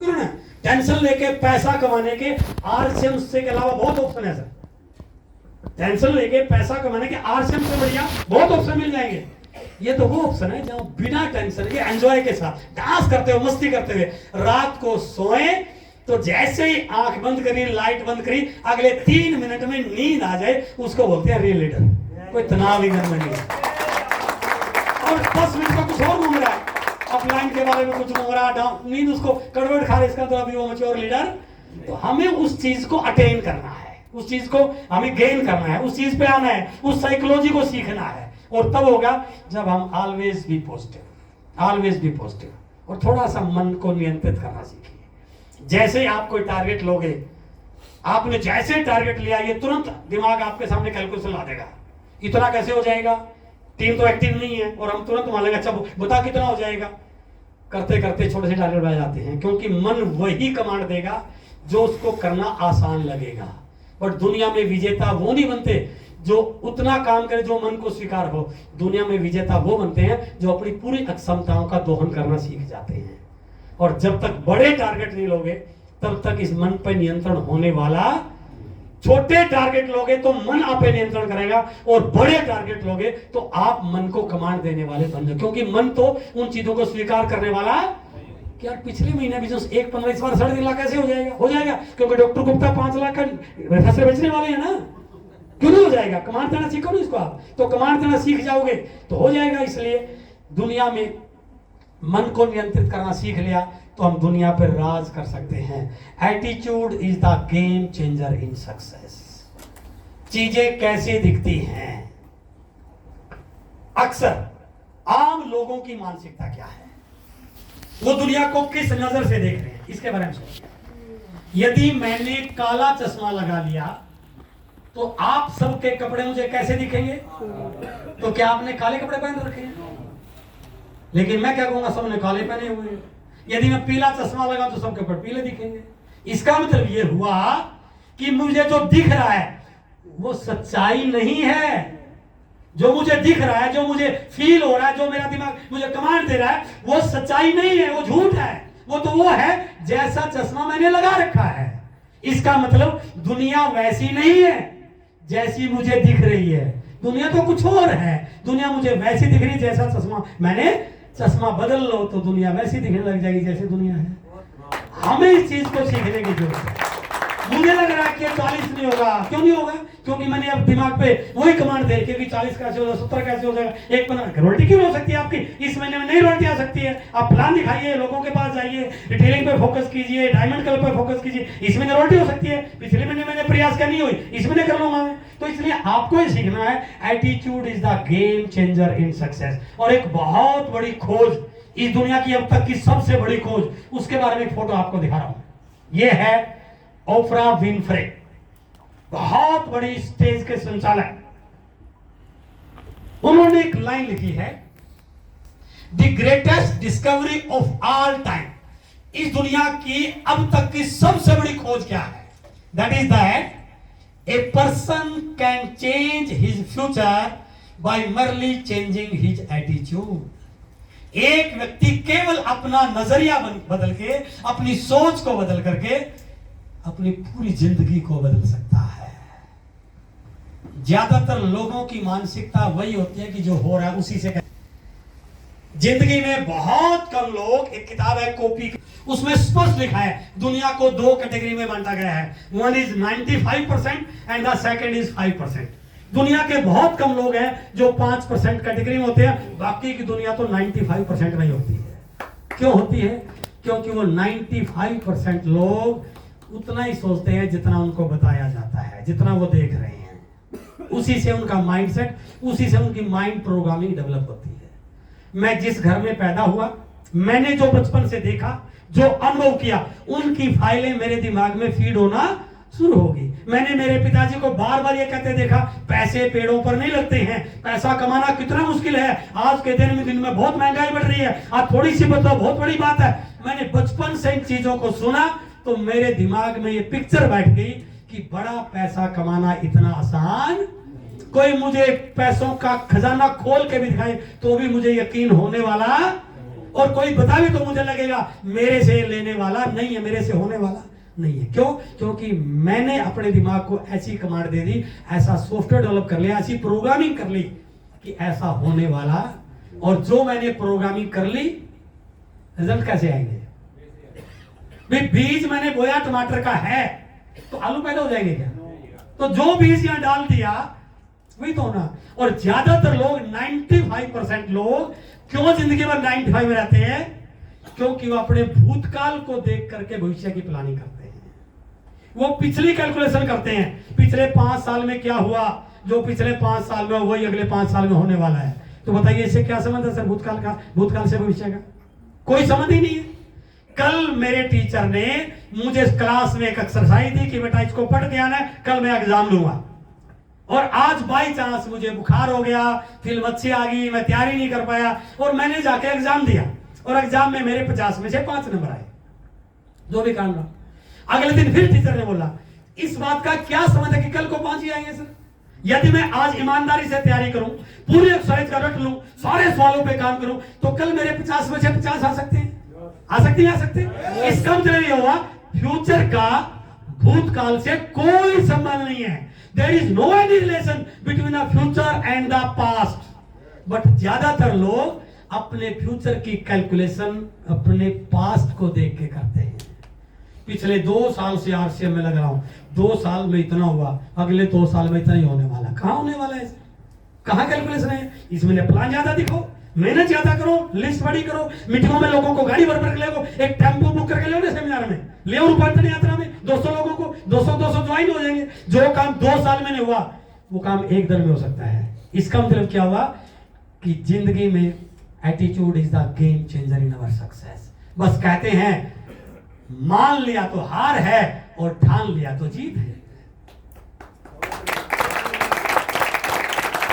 ना, टेंशन लेके पैसा कमाने के आरसीएम से के अलावा बहुत ऑप्शन है सर। टेंशन लेके पैसा कमाने के आरसीएम से बढ़िया बहुत ऑप्शन मिल जाएंगे। ये तो वो ऑप्शन है जहां बिना टेंशन के एंजॉय के साथ डांस करते हुए मस्ती करते हुए रात को सोए तो जैसे ही आंख बंद करी लाइट बंद करी अगले 3 मिनट में नींद आ जाए उसको बोलते हैं रियल लीडर। कोई तनाव ही घर में नहीं और 10 मिनट का कुछ और घूम रहा है, अपलाइन के बारे में कुछ घूम रहा है, नींद उसको कड़वड़ खा रही, इसका तो अभी वो मैच्योर लीडर। तो हमें उस चीज को अटेन करना है, उस चीज को हमें गेन करना है, उस चीज पे आना है, उस साइकोलॉजी को सीखना है। और तब होगा जब हम ऑलवेज बी पॉजिटिव और थोड़ा सा मन को नियंत्रित करना सीखिए। जैसे ही आप कोई टारगेट लोगे, आपने जैसे टारगेट लिया ये तुरंत दिमाग आपके सामने कैलकुलेशन ला देगा, इतना कैसे हो जाएगा, टीम तो एक्टिव नहीं है और हम तुरंत मान लेंगे अच्छा बता कितना हो जाएगा। करते करते छोटे से टारगेट बढ़ जाते हैं क्योंकि मन वही कमांड देगा जो उसको करना आसान लगेगा। बट दुनिया में विजेता वो नहीं बनते जो उतना काम करे जो मन को स्वीकार हो। दुनिया में विजेता वो बनते हैं जो अपनी पूरी क्षमताओं का दोहन करना सीख जाते हैं। और जब तक बड़े टारगेट नहीं लोगे तब तक इस मन पर नियंत्रण होने वाला। छोटे टारगेट लोगे तो मन आप पे नियंत्रण करेगा और बड़े टारगेट लोगे तो आप मन को कमांड देने वाले बन जाओ, क्योंकि मन तो उन चीजों को स्वीकार करने वाला कि यार पिछले महीने बिजनेस 1.15 इस बार 3.5 लाख कैसे हो जाएगा, हो जाएगा क्योंकि डॉक्टर गुप्ता 5 लाख का फैसले बेचने वाले हैं ना, क्यों नहीं हो जाएगा। कमांड देना सीखो ना इसको, आप तो कमांड देना सीख जाओगे तो हो जाएगा। इसलिए दुनिया में मन को नियंत्रित करना सीख लिया तो हम दुनिया पर राज कर सकते हैं। Attitude is the game changer in success. चीजें कैसे दिखती हैं, अक्सर आम लोगों की मानसिकता क्या है, वो दुनिया को किस नजर से देख रहे हैं, इसके बारे में सोचिए। यदि मैंने काला चश्मा लगा लिया तो आप सबके कपड़े मुझे कैसे दिखेंगे, तो क्या आपने काले कपड़े पहन रखे हैं? लेकिन मैं क्या कहूंगा, सबने काले पहने हुए हैं। यदि मैं पीला चश्मा लगा तो सबके ऊपर पीले दिखेंगे। इसका मतलब ये हुआ कि मुझे जो दिख रहा है वो सच्चाई नहीं है। जो मुझे दिख रहा है, जो मुझे फील हो रहा है, जो मेरा दिमाग मुझे कमांड दे रहा है वो सच्चाई नहीं है, वो झूठ है। वो तो वो है जैसा चश्मा मैंने लगा रखा है। इसका मतलब दुनिया वैसी नहीं है जैसी मुझे दिख रही है। दुनिया तो कुछ और है। दुनिया मुझे वैसी दिख रही जैसा चश्मा मैंने, चश्मा बदल लो तो दुनिया वैसी दिखने लग जाएगी जैसे दुनिया है। हमें इस चीज को सीखने की जरूरत है। मुझे लग रहा है कि 40 नहीं होगा, क्यों नहीं होगा, क्योंकि मैंने अब दिमाग पे वही कमांड दे कि 40 कैसे हो जाएगा, 70 कैसे हो जाएगा, 1.15 रोटी क्यों हो सकती है आपकी, इस महीने में नहीं रोटी आ सकती है। आप प्लान दिखाइए, लोगों के पास जाइए, रिटेलिंग पे फोकस कीजिए, डायमंड कलर पे फोकस कीजिए, इस महीने रोटी हो सकती है, पिछले महीने मैंने प्रयास करनी हुई, इस महीने कर लूंगा मैं। तो इसलिए आपको ये सीखना है, attitude is the game changer in success. और एक बहुत बड़ी खोज, इस दुनिया की अब तक की सबसे बड़ी खोज, उसके बारे में एक फोटो आपको दिखा रहा हूं। ये है ओप्रा विनफ्रे, बहुत बड़ी स्टेज के संचालक। उन्होंने एक लाइन लिखी है, the greatest discovery of all time. इस दुनिया की अब तक की सबसे बड़ी खोज क्या है, that is that a person can change his future by merely changing his attitude. एक व्यक्ति केवल अपना नजरिया बदल के, अपनी सोच को बदल करके अपनी पूरी जिंदगी को बदल सकता है। ज्यादातर लोगों की मानसिकता वही होती है कि जो हो रहा है उसी से जिंदगी में बहुत कम लोग, एक किताब है कॉपी, उसमें स्पष्ट लिखा है दुनिया को 2 कैटेगरी में बांटा गया है। One is 95% and the second is 5%। दुनिया के बहुत कम लोग हैं जो 5% कैटेगरी में होते हैं, बाकी की दुनिया तो 95% में ही होती है। क्यों होती है? क्योंकि वो 95% लोग उतना ही सोचते हैं जितना उनको बताया जाता है, जितना वो देख रहे हैं, उसी से उनका माइंडसेट, उसी से उनकी माइंड प्रोग्रामिंग डेवलप होती है। मैं जिस घर में पैदा हुआ, मैंने जो बचपन से देखा, जो अनुभव किया, उनकी फाइलें मेरे दिमाग में फीड होना शुरू होगी। मैंने मेरे पिताजी को बार बार ये कहते देखा, पैसे पेड़ों पर नहीं लगते हैं, पैसा कमाना कितना मुश्किल है, आज के दिन में बहुत महंगाई बढ़ रही है, आज थोड़ी सी बदलाव बहुत बड़ी बात है। मैंने बचपन से इन चीजों को सुना तो मेरे दिमाग में ये पिक्चर बैठ गई कि बड़ा पैसा कमाना इतना आसान, कोई मुझे पैसों का खजाना खोल के भी दिखाए तो भी मुझे यकीन होने वाला। और कोई बता भी तो मुझे लगेगा मेरे से लेने वाला नहीं है, मेरे से होने वाला नहीं है। क्यों? क्योंकि मैंने अपने दिमाग को ऐसी कमांड दे दी, ऐसा सॉफ्टवेयर डेवलप कर लिया, ऐसी प्रोग्रामिंग कर ली कि ऐसा होने वाला। और जो मैंने प्रोग्रामिंग कर ली, रिजल्ट कैसे आएंगे? बीज मैंने बोया टमाटर का है तो आलू पैदा हो जाएंगे क्या? तो जो बीज यहां डाल दिया वही तो होना। और ज्यादातर लोग 95% लोग क्यों जिंदगी भर 95 में रहते हैं? क्योंकि वो अपने भूतकाल को देख करके भविष्य की प्लानिंग करते हैं। वो पिछली कैलकुलेशन करते हैं, पिछले 5 साल में क्या हुआ, जो पिछले 5 साल में वही अगले 5 साल में होने वाला है। तो बताइए इससे क्या संबंध है सर भूतकाल का, भूतकाल से भविष्य का? कोई संबंध ही नहीं है। कल मेरे टीचर ने मुझे क्लास में एक एक्सरसाइज दी कि बेटा इसको पढ़ के आना है, कल मैं एग्जाम लूंगा। और आज बाई चांस मुझे बुखार हो गया, फिल्म अच्छी आ गई, मैं तैयारी नहीं कर पाया और मैंने जाके एग्जाम दिया और एग्जाम में मेरे 50 में से 5 नंबर आए, जो भी कारण रहा। अगले दिन फिर टीचर ने बोला इस बात का क्या समझ है कि कल को 5 ही आएंगे सर? यदि मैं आज ईमानदारी से तैयारी करूं, पूरी एक्सरसाइज का रट लूं, सारे सवालों पे काम करूं, तो कल मेरे 50 में से 50 आ सकते हैं, आ सकते हैं, आ सकते हैं। इसका मतलब ये हुआ फ्यूचर का भूतकाल से कोई संबंध नहीं है। There is no any relation between the future and the past. But ज्यादातर लोग अपने फ्यूचर की कैलकुलेशन अपने पास्ट को देख के करते हैं। पिछले 2 साल से आरसीएम में लग रहा हूं, 2 साल में इतना हुआ, अगले 2 साल में इतना ही होने वाला। कहां होने वाला है? कहां कैलकुलेशन है इसमें? प्लान ज्यादा दिखो, मेहनत ज्यादा करो, लिस्ट बड़ी करो, मीटिंगों में लोगों को गाड़ी भर भर के ले, एक टेम्पो बुक करके ले सेमिनार में ले, रूपांतरण यात्रा में 200 लोगों को 200 ज्वाइन हो जाएंगे। जो काम 2 साल में नहीं हुआ वो काम 1 दिन में हो सकता है। इसका मतलब क्या हुआ कि जिंदगी में attitude is the game changer in our success. बस कहते हैं मान लिया तो हार है और ठान लिया तो जीत है।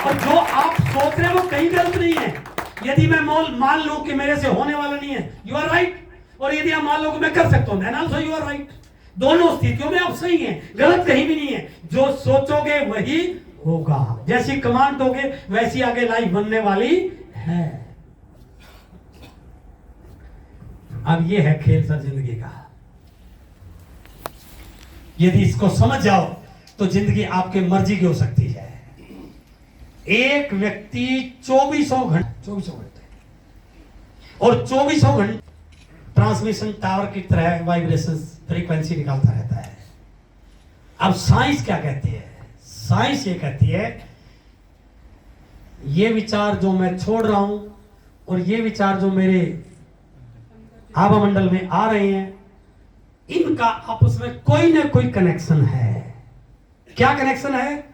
और जो आप सोच रहे हो वो कहीं गलत नहीं है। यदि मैं मान लूं कि मेरे से होने वाला नहीं है, यू आर राइट। और यदि आप मान लो कि मैं कर सकता हूं, then also you are right. दोनों स्थितियों में आप सही हैं, गलत कहीं भी नहीं है। जो सोचोगे वही होगा, जैसी कमांड दोगे वैसी आगे लाइफ बनने वाली है। अब ये है खेल सर जिंदगी का। यदि इसको समझ जाओ तो जिंदगी आपके मर्जी की हो सकती है। एक व्यक्ति 2400 घंटे और 2400 घंटे ट्रांसमिशन टावर की तरह वाइब्रेशन फ्रीक्वेंसी निकालता रहता है। अब साइंस क्या कहती है? साइंस ये कहती है ये विचार जो मैं छोड़ रहा हूं और ये विचार जो मेरे आभा मंडल में आ रहे हैं, इनका आपस में कोई ना कोई कनेक्शन है। क्या कनेक्शन है?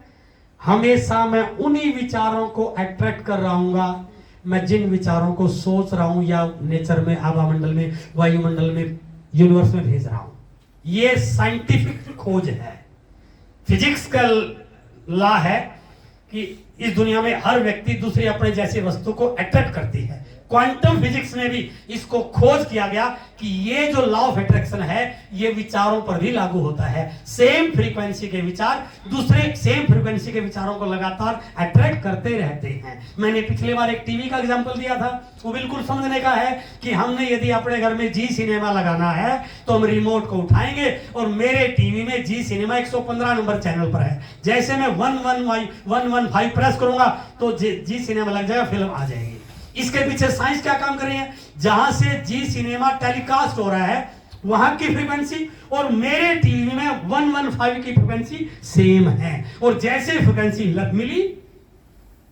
हमेशा मैं उन्हीं विचारों को अट्रैक्ट कर रहा हूँ मैं जिन विचारों को सोच रहा हूं या नेचर में, आभा मंडल में, वायुमंडल में, यूनिवर्स में भेज रहा हूं। ये साइंटिफिक खोज है, फिजिक्स का लॉ है कि इस दुनिया में हर व्यक्ति दूसरी अपने जैसी वस्तु को अट्रैक्ट करती है। क्वांटम फिजिक्स में भी इसको खोज किया गया कि ये जो लॉ ऑफ अट्रैक्शन है ये विचारों पर भी लागू होता है। सेम फ्रीक्वेंसी के विचार दूसरे सेम फ्रीक्वेंसी के विचारों को लगातार अट्रैक्ट करते रहते हैं। मैंने पिछले बार एक टीवी का एग्जांपल दिया था, वो बिल्कुल समझने का है कि हमने यदि अपने घर में जी सिनेमा लगाना है तो हम रिमोट को उठाएंगे और मेरे टीवी में जी सिनेमा 115 नंबर चैनल पर है। जैसे मैं 115 प्रेस करूंगा तो जी सिनेमा लग जाएगा, फिल्म आ जाएगी। इसके पीछे साइंस क्या काम कर रही है? जहां से जी सिनेमा टेलीकास्ट हो रहा है वहां की फ्रीक्वेंसी और मेरे टीवी में 115 की फ्रीक्वेंसी सेम है और जैसे फ्रीक्वेंसी मिली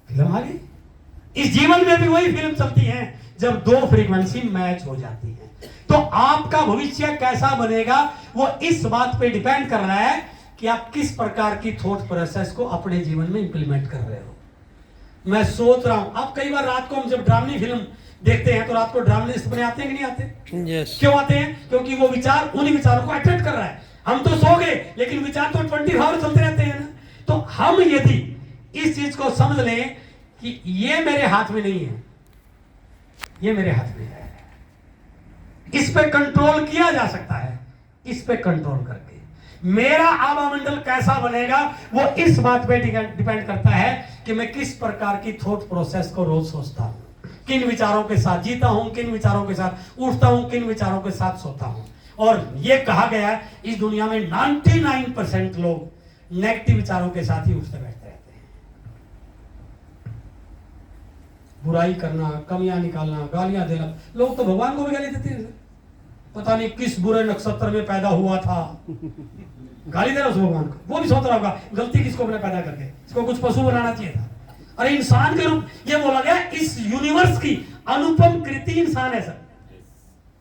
फिल्म आ गई। इस जीवन में भी वही फिल्म चलती है जब 2 फ्रीक्वेंसी मैच हो जाती है। तो आपका भविष्य कैसा बनेगा वो इस बात पे डिपेंड कर रहा है कि आप किस प्रकार की थॉट प्रोसेस को अपने जीवन में इंप्लीमेंट कर रहे हो। मैं सोच रहा हूं, अब कई बार रात को हम जब ड्रामनी फिल्म देखते हैं तो रात को ड्रामनी सपने आते हैं कि नहीं आते? yes. क्यों आते हैं? क्योंकि वो विचार उन्हीं विचारों को अट्रैक्ट कर रहा है। हम तो सो गए लेकिन विचार तो 24 आवर चलते रहते हैं ना। तो हम यदि इस चीज को समझ लें कि ये मेरे हाथ में नहीं है, ये मेरे हाथ में है, इस पे कंट्रोल किया जा सकता है, इस पे कंट्रोल करके मेरा आभा मंडल कैसा बनेगा वो इस बात पे डिपेंड करता है कि मैं किस प्रकार की थॉट प्रोसेस को रोज सोचता हूं, किन विचारों के साथ जीता हूं, किन विचारों के साथ उठता हूं, किन विचारों के साथ सोता हूं। और ये कहा गया है इस दुनिया में 99% लोग नेगेटिव विचारों के साथ ही उठते बैठते रहते हैं। बुराई करना, कमियां निकालना, गालियां देना। लोग तो भगवान को भी गाली देते हैं, पता नहीं किस बुरे नक्षत्र में पैदा हुआ था, गाली दे रहा उस भगवान को। वो भी सोच रहा होगा गलती किसको मैंने पैदा करके, इसको कुछ पशु बनाना चाहिए था। अरे इंसान के रूप, ये बोला गया इस यूनिवर्स की अनुपम कृति इंसान है सर,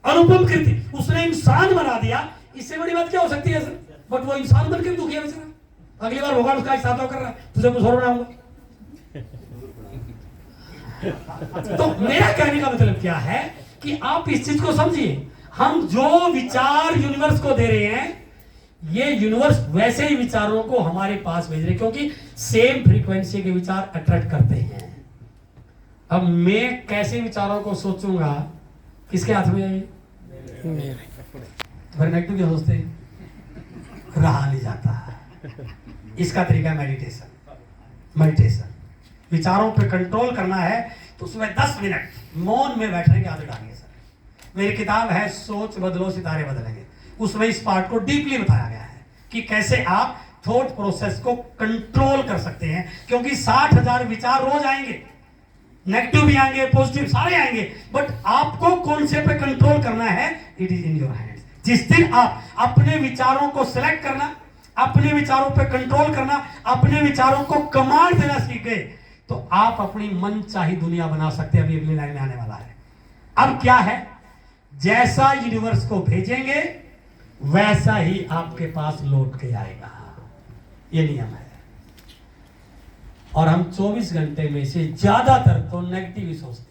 अनुपम कृति। उसने इंसान बना दिया, इससे बड़ी बात क्या हो सकती है सर? बट वो इंसान बन के दुखी है बेचारा। अगली बार भगवान उसका हिसाब कर रहा है, तुझे कुछ और बनाऊंगा। तो मेरा कहने का मतलब क्या है कि आप इस चीज को समझिए, हम जो विचार यूनिवर्स को दे रहे हैं, ये यूनिवर्स वैसे ही विचारों को हमारे पास भेज रहे, क्योंकि सेम फ्रीक्वेंसी के विचार अट्रैक्ट करते हैं। अब मैं कैसे विचारों को सोचूंगा, किसके हाथ में है? नेगेटिव क्या सोचते हैं, रहा नहीं जाता है। इसका तरीका मेडिटेशन। मेडिटेशन विचारों पे कंट्रोल करना है तो उसमें 10 मिनट मौन में बैठने की आदत डालिए सर। मेरी किताब है सोच बदलो सितारे बदलेंगे, उसमें इस पार्ट को डीपली बताया गया है कि कैसे आप थॉट प्रोसेस को कंट्रोल कर सकते हैं। क्योंकि 60,000 विचार रोज आएंगे, नेगेटिव भी आएंगे, पॉजिटिव सारे आएंगे, बट आपको कौन से पे कंट्रोल करना है, it is in your hands. जिस दिन आप अपने विचारों को सिलेक्ट करना, अपने विचारों पे कंट्रोल करना, अपने विचारों को कमांड देना सीख गए, तो आप अपनी मन चाही दुनिया बना सकते हैं। अभी अगली लाइन में आने वाला है। अब क्या है, जैसा यूनिवर्स को भेजेंगे वैसा ही आपके पास लौट के आएगा, ये नियम है। और हम 24 घंटे में से ज्यादातर तो नेगेटिव ही सोचते हैं।